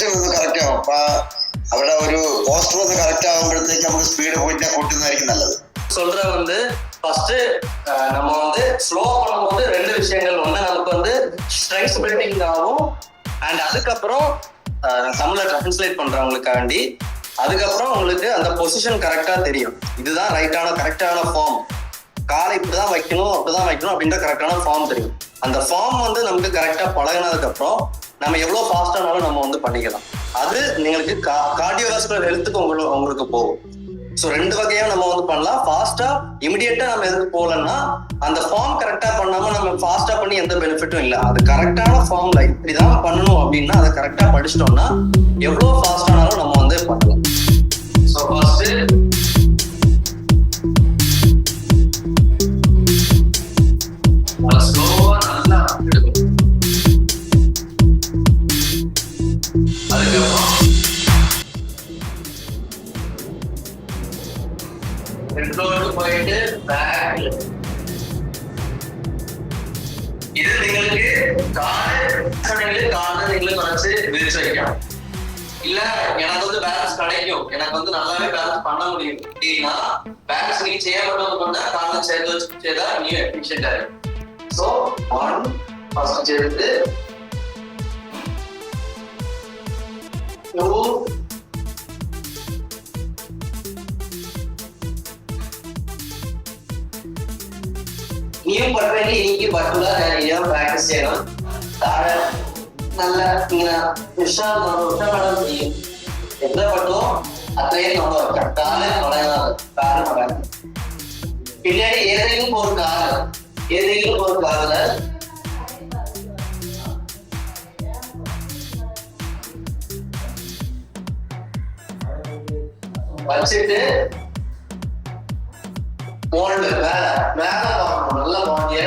Position ഒന്ന് correct ആവും. അപ്പൊ അവിടെ ഒരു പോസ്റ്റർ ഒന്ന് കറക്റ്റ് ആകുമ്പോഴത്തേക്ക് നമുക്ക് സ്പീഡ് പോയിന്റ് കൂട്ടുന്നതായിരിക്കും നല്ലത്. சொல்ற வந்து ஃபர்ஸ்ட் நம்ம வந்து ஸ்லோ பண்ணும்போது ரெண்டு விஷயங்கள். ஒன்று நமக்கு வந்து ஸ்ட்ரெங்த் பில்டிங் ஆகும். அண்ட் அதுக்கப்புறம் தமிழ்ல டிரான்ஸ்லேட் பண்றவங்களுக்காண்டி அதுக்கப்புறம் உங்களுக்கு அந்த பொசிஷன் கரெக்டா தெரியும். இதுதான் ரைட்டான கரெக்டான ஃபார்ம், காலை இப்படிதான் வைக்கணும் அப்படிதான் வைக்கணும் அப்படின்ற கரெக்டான ஃபார்ம் தெரியும். அந்த ஃபார்ம் வந்து நமக்கு கரெக்டா பழகினதுக்கு அப்புறம் நம்ம எவ்வளவு ஃபாஸ்டானாலும் நம்ம வந்து பண்ணிக்கலாம். அது നിങ്ങൾക്ക് கார்டியோவாஸ்குலர் ஹெல்த்துக்கு உங்களுக்கு போகும். ஸோ ரெண்டு வகையா நம்ம வந்து பண்ணலாம். ஃபாஸ்டா இமிடியேட்டா நம்ம எதுக்கு போகலன்னா அந்த ஃபார்ம் கரெக்டா பண்ணாம நம்ம ஃபாஸ்டா பண்ணி எந்த பெனிஃபிட்டும் இல்லை. அது கரெக்டான ஃபார்ம்ல இப்படிதான் பண்ணணும் அப்படின்னா அதை கரெக்டா படிச்சிட்டோம்னா எவ்வளவு ஃபாஸ்டானாலும் நம்ம வந்து பண்ணலாம். ஸோ ஃபர்ஸ்ட் ஸ்லோவா நல்லா எடுக்கும். அதுக்கப்புறம் போயிட்டு பேக்ல இது നിങ്ങൾക്ക് காலை நீங்களும் குறைச்சு விரிச்சு வைக்கலாம். இல்ல எனக்கு வந்து பேலன்ஸ் கிடைக்கும், எனக்கு வந்து நல்லாவே பேலன்ஸ் பண்ண முடியும் அப்படின்னா பேலன்ஸ் நீங்க செய்ய மட்டும் காலை சேர்த்து வச்சு செய்தா நீ எஃபிஷியன்டா இருக்கும். ஸோ ஒன் ஃபர்ஸ்ட் சேர்த்து 2 நீயும் பண்றீங்க. இன்னைக்கு பட்டுலா நிறைய பிராக்டிஸ் செய்யணும். தாழ நல்லா நீங்க உஷாரம் செய்யும். எந்த பட்டும் அத்தையும் நம்ம வைக்கலாம். காலை மழையாது, காலை மழையாது. பின்னாடி ஏதையும் ஒரு கால வச்சுட்டு போல்டு மேல பார்க்கணும். நல்லா பாண்டிய.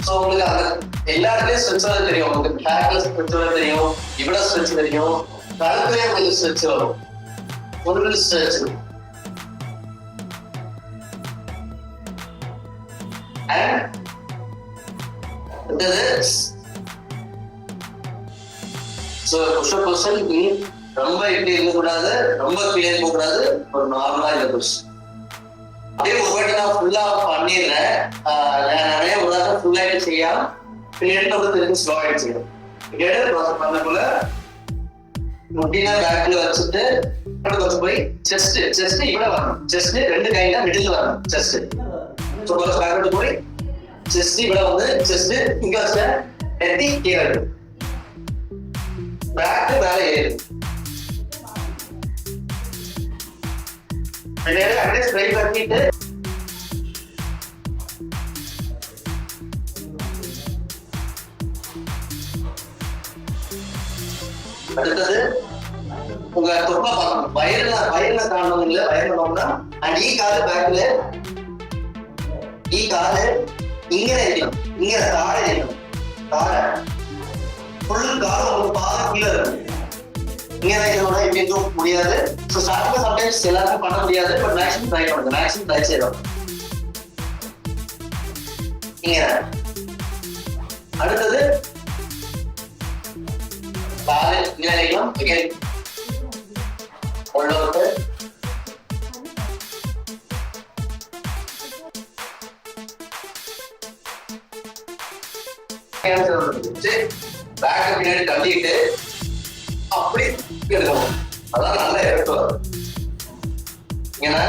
சோ உங்களுக்கு அந்த எல்லா இடத்துலயும் ஸ்ட்ரெச் வர தெரியும். உங்களுக்கு பேக்ல ஸ்ட்ரெச் வர தெரியும், இவ்வளவு ஸ்ட்ரெச் தெரியும், கழுத்துலயே உங்களுக்கு ஸ்ட்ரெச் வரும். Full stretch. And so push position ரொம்ப இப்படி இருக்கக்கூடாது, ரொம்ப கிளியர் இருக்கக்கூடாது, ஒரு நார்மலா இருக்க பொசிஷன். அப்படியே ஒரு வாட்டி நான் ஃபுல்லா பண்ணிடுறேன். நிறைய உதாரணம் ஃபுல்லாக செய்யாம பின்னாடி வந்து திரும்பி ஸ்லோ ஆயிட்டு செய்யணும். ப்ராசஸ் பண்ணக்குள்ள முட்டினா பேக்ல வச்சுட்டு கொஞ்சம் போய் செஸ்ட் இவ்வளவு வரணும். செஸ்ட் ரெண்டு கையில மிடில் வரணும். செஸ்ட் கொஞ்சம் பேக்ல போய் செஸ்ட் இவ்வளவு வந்து செஸ்ட் இங்க வச்ச எத்தி கீழே பேக் மேல ஏறு. அப்படியே ஸ்ட்ரைட் பண்ணிட்டு அடுத்தது உங்க தொப்பை பார்க்கணும். வயர்ல காணணும். இல்ல வயர்ல பார்த்தோம்னா அண்ட் ஈ காலு பேக்ல ஈ காலு இங்க இருக்கணும். இங்க தாழை இருக்கணும். தாழை ஃபுல் கால் உங்களுக்கு பாதம் கீழே இருக்கும். இங்க இருக்கணும்னா இப்படி தூக்க முடியாது. ஸோ ஸ்டார்டிங்ல சம்டைம்ஸ் எல்லாருக்கும் பண்ண முடியாது. பட் மேக்ஸிமம் ட்ரை பண்ணுங்க. மேக்ஸிமம் ட்ரை செய்யணும். இங்க அடுத்தது காலை இங்க வைக்கலாம். அகைன் உள்ளோட்டு பேக் பின்னாடி தள்ளிட்டு அப்படி எடுக்கணும். அதான் நல்ல எஃபெக்ட் வரும். ஏன்னா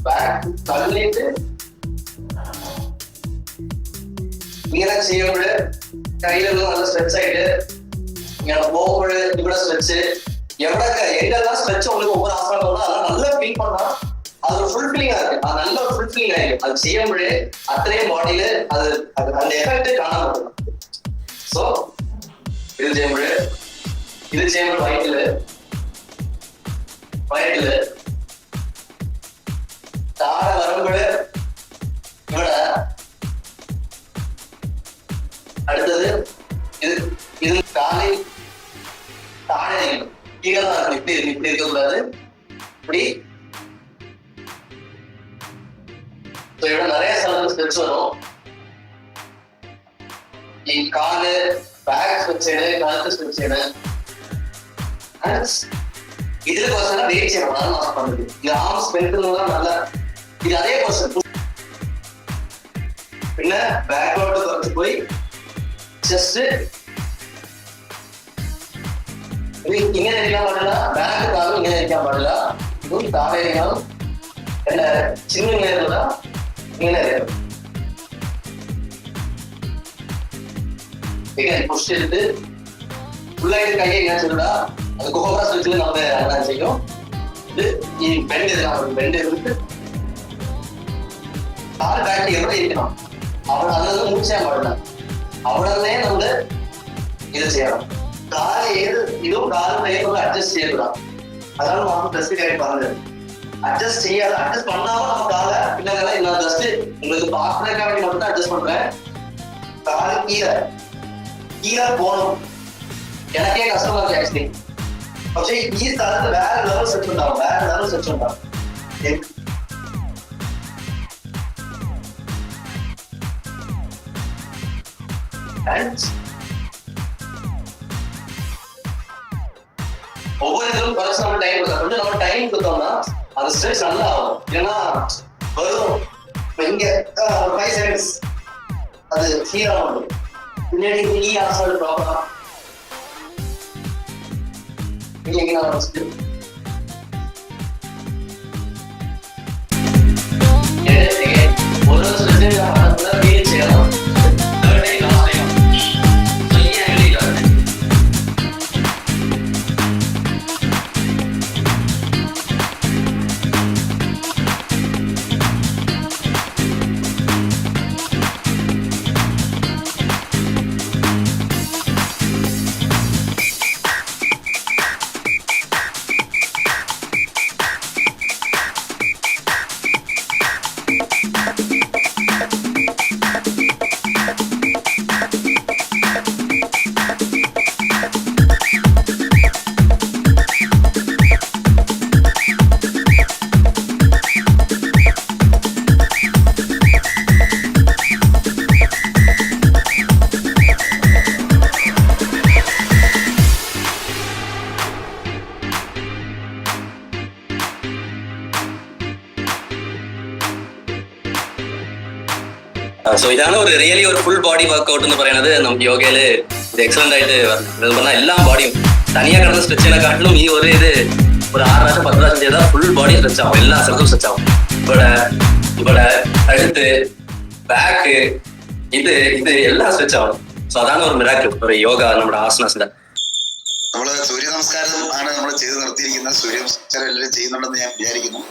பேக் தள்ளிட்டு இங்கே செய்யும்போது கையில நல்ல ஸ்ட்ரெச் ஆயிட்டு இங்க போகும்போது இவ்வளவு ஸ்ட்ரெச் எவ்வளவு எங்கெல்லாம் ஸ்ட்ரெச் உங்களுக்கு ஒவ்வொரு ஆசனம் வரும். அதெல்லாம் நல்லா ஃபீல் பண்ணா அது ஒரு ஃபுல் ஃபீலிங்கா இருக்கு. அது நல்ல ஒரு ஃபுல் ஃபீலிங் ஆயிடும். அது செய்யும்போது அத்தனையும் பாடியில அது அந்த எஃபெக்ட் காணப்படும். ஸோ இது செய்யும்போது வயிற்றுல தாழ வரும்போது இவட அடுத்தது இது காலை தாழை கீழே தான் இப்படி இருக்கக்கூடாது. இப்படி நிறைய ஸ்ட்ரெச் வரும். காலு பேக் ஸ்ட்ரெச் செய்யணும், கழுத்து ஸ்ட்ரெச் செய்யணும். இதுல பர்சன் வெயிட் செய்யணும், அதான் நான் பண்ணுது. இது ஆர்ம் ஸ்ட்ரென்த்லாம் நல்லா. இது அதே பர்சன் பின்ன பேக்வர்டு குறைச்சு போய் செஸ்ட் இங்க நினைக்க பாடல, பேக் காலும் இங்க நினைக்க பாடல. இதுவும் தாடையும் என்ன சின்ன நேரம் தான் இங்க நேரம். புஷ் எடுத்து உள்ளாயிட்டு கையை என்ன சொல்லுடா, அது கோபரா ஸ்விட்ச்ல நம்ம என்ன செய்யும். இது பெண்ட் இருக்கான், பெண்ட் இருந்து கால் பேக் எப்படி இருக்கணும், அவன் அதுல மூச்சே மாட்டான். அவனே நம்ம இதை செய்யணும். காலை ஏது இதுவும் காலம் அட்ஜஸ்ட் செய்யலாம். அதனால நம்ம ட்ரெஸ் கரெக்ட் பண்ணுது. அட்ஜஸ்ட் செய்யாது, அட்ஜஸ்ட் பண்ணாம நம்ம காலை பின்னால நான் ஜஸ்ட் உங்களுக்கு பாக்குறதுக்காக மட்டும் தான் அட்ஜஸ்ட் பண்றேன். காலை கீழே கீழே போகணும். எனக்கே கஷ்டமா இருக்கு ஆக்சுவலி. പക്ഷേ ഈ സ്ഥലത്ത് വേറെ ലെവൽ സെറ്റ് ഉണ്ടാവും, വേറെ ലെവൽ സെറ്റ് ഉണ്ടാവും. ஒவ்வொரு இதுவும் குறைச்சு நம்ம டைம் கொடுத்தோம். கொஞ்சம் நம்ம டைம் கொடுத்தோம்னா அந்த ஸ்ட்ரெச் நல்லா ஆகும். ஏன்னா வரும் இங்க 5 செகண்ட்ஸ் அது கிளியர் ஆகும். பின்னாடி நீ ஆசை ப்ராப்ளம் இங்க நான் வச்சுட்டு ஒரு ஸ்ட்ரெச் வீல் செய்யலாம். സോ ഇതാണ് ഒരു റിയലി ഒരു ഫുൾ ബോഡി വർക്ക്ഔട്ട് എന്ന് പറയുന്നത്. നമുക്ക് യോഗയിൽ ഇത് എക്സലന്റ് ആയിട്ട് പറഞ്ഞാൽ എല്ലാ ബോഡിയും തനിயாக കിടന്ന് സ്ട്രെച്ച് ചെയ്യുന്നതിനെക്കാട്ടിലും ഈ ഒരു ഇത് ഒരു 6 പ്രാവശ്യം 10 പ്രാവശ്യം ചെയ്താൽ ഫുൾ ബോഡി സ്ട്രെച്ച് ആവും, എല്ലാ സ്ഥലത്തും സ്ട്രെച്ച് ആവും. ഇവിടെ കഴുത്ത്, ബാക്ക്, ഇത് എല്ലാം സ്ട്രെച്ച് ആവും. സോ അതാണ് ഒരു മിറാക്കിൾ ഒരു യോഗ നമ്മുടെ ആസനാസിന്റെ. നമ്മള് സൂര്യ നമസ്കാരം ആണ് നമ്മൾ ചെയ്ത് നിർത്തിയിരിക്കുന്നത്. സൂര്യ നമസ്കാരം എല്ലാവരും ചെയ്യുന്നുണ്ടെന്ന് ഞാൻ വിചാരിക്കുന്നു.